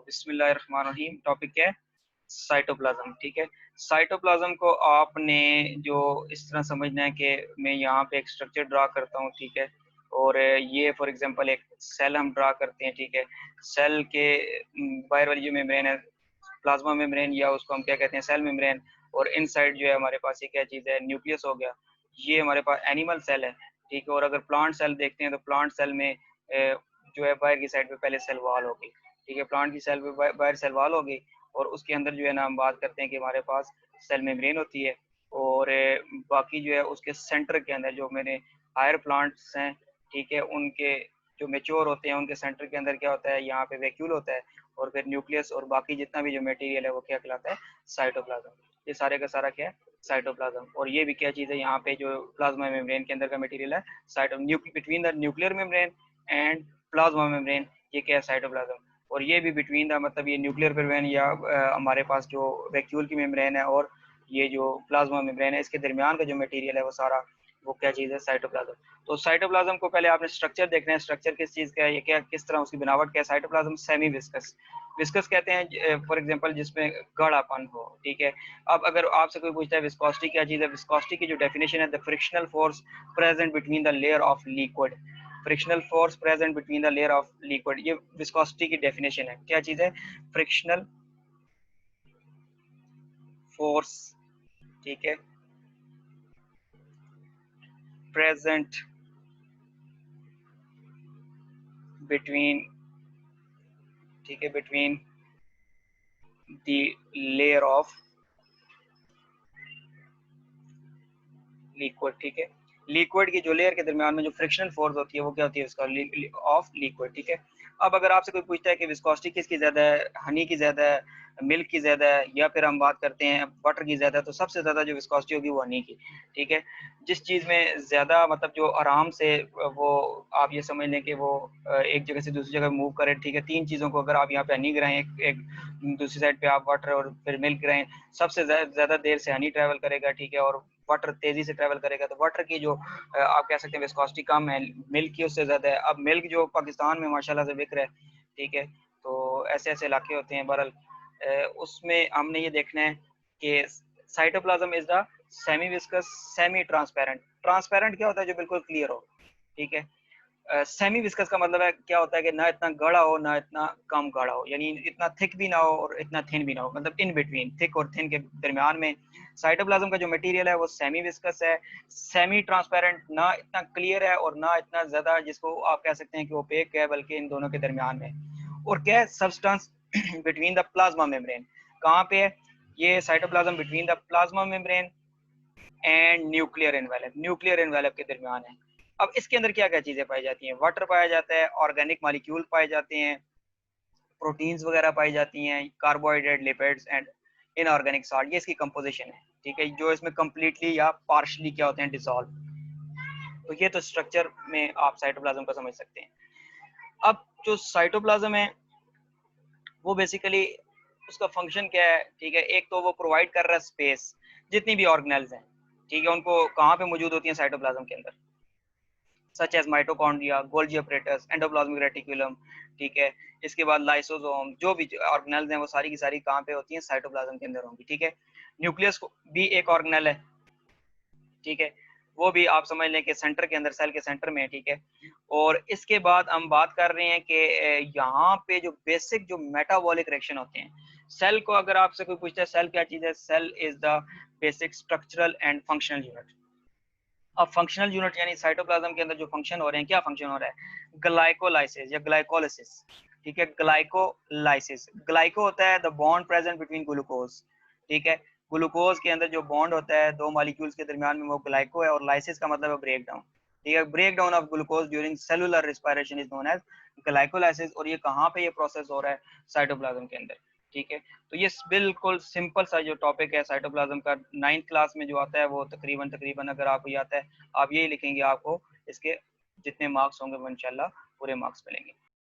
बिस्मिल्लाहिर्रहमानिर्रहीम। टॉपिक क्या है? साइटोप्लाज्म। ठीक है, साइटोप्लाज्म को आपने जो इस तरह समझना है कि मैं यहाँ पे एक स्ट्रक्चर ड्रा करता हूँ, ठीक है, और ये फॉर एग्जांपल एक सेल हम ड्रा करते हैं, ठीक है। सेल के बाहर वाली जो मेम्ब्रेन है प्लाज्मा मेम्ब्रेन, या उसको हम क्या कहते हैं, सेल मेम्ब्रेन, और इनसाइड जो है हमारे पास ये क्या चीज़ है, न्यूक्लियस हो गया। ये हमारे पास एनिमल सेल है, ठीक है। और अगर प्लांट सेल देखते हैं तो प्लांट सेल में जो है बाहर की साइड पे पहले सेल वॉल होगी, ठीक है। प्लांट की सेल पे बाहर सेल वॉल होगी, और उसके अंदर जो है ना हम बात करते हैं कि हमारे पास सेल मेम्ब्रेन होती है, और बाकी जो है उसके सेंटर के अंदर जो मेरे हायर प्लांट्स हैं, ठीक है, उनके जो मेच्योर होते हैं उनके सेंटर के अंदर क्या होता है, यहाँ पे वैक्यूल होता है, और फिर न्यूक्लियस और बाकी जितना भी जो मटेरियल है वो क्या कहलाता है, साइटोप्लाज्म। ये सारे का सारा क्या है, साइटोप्लाज्म। और ये भी क्या चीज़ है, यहाँ पे जो प्लाज्मा मेम्ब्रेन के अंदर का मटेरियल है, between the nuclear membrane and plasma membrane, ये क्या है, साइटोप्लाज्म। और ये भी बिटवीन द मतलब ये न्यूक्लियर मेम्ब्रेन या हमारे पास जो वैक्यूल की मेम्ब्रेन है और ये जो प्लाज्मा मेम्ब्रेन है, इसके दरमियान का जो मटेरियल है वो सारा वो क्या चीज़ है, साइटोप्लाज्म। तो साइटोप्लाज्म को पहले आपने स्ट्रक्चर देखना है, स्ट्रक्चर किस चीज़ का है, ये क्या किस तरह उसकी बनावट क्या है। साइटोप्लाज्म सेमी विस्कस, विस्कस कहते हैं फॉर एग्जांपल जिसमें गाढ़ापन हो, ठीक है। अब अगर आपसे कोई पूछता है विस्कोसिटी क्या चीज़ है, विस्कोसिटी की जो डेफिनेशन है, the frictional force present between the layer of liquid, frictional force present between the layer of liquid, ये विस्कोसिटी की डेफिनेशन है। क्या चीज़ है, फ्रिक्शनल फोर्स, ठीक है, प्रेजेंट बिटवीन, ठीक है, between the layer of liquid, ठीक है। लिक्विड की जो लेयर के दरमियान में जो फ्रिक्शनल फोर्स होती है वो क्या होती है, उसका ऑफ लिक्विड, ठीक है। अब अगर आपसे कोई पूछता है कि विस्कोसिटी किसकी ज्यादा है, हनी की ज्यादा है, मिल्क की ज्यादा है, या फिर हम बात करते हैं बटर की ज्यादा है, तो सबसे ज्यादा जो विस्कोसिटी होगी वो हनी की, ठीक है। जिस चीज में ज्यादा मतलब जो आराम से वो आप ये समझ लें कि वो एक जगह से दूसरी जगह मूव करे, ठीक है। तीन चीजों को अगर आप यहाँ पे हनी गिराएं, एक दूसरी साइड पे आप वाटर और फिर मिल्क गिराएं, सबसे ज्यादा देर से हनी ट्रेवल करेगा, ठीक है, और वाटर तेजी से ट्रेवल करेगा। तो वाटर की जो आप कह सकते हैं विस्कोसिटी कम है, मिल्क की उससे ज्यादा है। अब मिल्क जो पाकिस्तान में माशाल्लाह से बिक रहा है, ठीक है, तो ऐसे ऐसे इलाके होते हैं। बहरहाल उसमें हमने ये देखना है कि cytoplasm is the semi viscous semi transparent. Transparent क्या होता है, जो बिल्कुल क्लियर हो, ठीक है। सेमी विस्कस का मतलब है क्या होता है कि ना इतना गाढ़ा हो ना इतना कम गाढ़ा हो, यानी इतना थिक भी ना हो और इतना थिन भी ना हो, मतलब इन बिटवीन, थिक और थिन के दरमियान में साइटोप्लाज्म का जो मटेरियल है वो सेमी विस्कस है, सेमी ट्रांसपेरेंट, ना इतना क्लियर है और ना इतना ज्यादा जिसको आप कह सकते हैं कि ओपेक है, बल्कि इन दोनों के दरमियान में। और क्या है, substance between the plasma membrane, कहाँ पे है ये cytoplasm, between the plasma membrane and nuclear envelope, nuclear envelope के दरमियान है। अब इसके अंदर क्या क्या चीजें पाई जाती हैं, वाटर पाया जाता है, ऑर्गेनिक मॉलिक्यूल पाए जाते हैं, प्रोटीन्स वगैरह पाई जाती हैं, carbohydrate, lipids and inorganic salt, ये इसकी कंपोजिशन है, ठीक है, जो इसमें कंप्लीटली या पार्शली क्या होते हैं, डिसॉल्व। तो ये तो स्ट्रक्चर में आप साइटोप्लाज्म को समझ सकते हैं। अब जो साइटोप्लाज्म है वो बेसिकली उसका फंक्शन क्या है, ठीक है। एक तो वो प्रोवाइड कर रहा है स्पेस, जितनी भी ऑर्गेनेल्स हैं, ठीक है, उनको कहाँ पे मौजूद होती हैं, साइटोप्लाज्म के अंदर, such as mitochondria, Golgi apparatus, endoplasmic reticulum, ठीक है। इसके बाद लाइसोसोम, जो भी ऑर्गेनेल्स हैं वो सारी की सारी कहाँ पे होती हैं, साइटोप्लाज्म के अंदर होंगी, ठीक है। न्यूक्लियस भी एक ऑर्गेनेल है, ठीक है, वो भी आप समझ लें कि सेंटर के अंदर, सेल के सेंटर में है, ठीक है। और इसके बाद हम बात कर रहे हैं कि यहाँ पे जो बेसिक जो मेटाबॉलिक रिएक्शन होते हैं, सेल को अगर आपसे कोई पूछता है सेल क्या चीज है, cell is the basic structural and functional unit. अब फंक्शनल यूनिट यानी साइटोप्लाज्म के अंदर जो फंक्शन हो रहे हैं, क्या फंक्शन हो रहा है, ग्लाइकोलाइसिस या ग्लाइकोलिसिस, ठीक है। ग्लाइकोलाइसिस, ग्लाइको होता है the bond present between glucose, ठीक है। ग्लूकोज के अंदर जो बॉन्ड होता है दो मॉलिक्यूल्स के दरमियान में, वो ग्लाइको है, और लाइसिस का मतलब है ब्रेक डाउन, ठीक है। Break down of glucose during cellular respiration is known as glycolysis. और ये कहाँ पे ये प्रोसेस हो रहा है, साइटोप्लाज्म के अंदर, ठीक है। तो ये बिल्कुल सिंपल सा जो टॉपिक है साइटोप्लाज्म का, 9th क्लास में जो आता है वो तकरीबन तकरीबन अगर आपको ये आता है, आप यही लिखेंगे, आपको इसके जितने मार्क्स होंगे वो इंशाल्लाह पूरे मार्क्स मिलेंगे।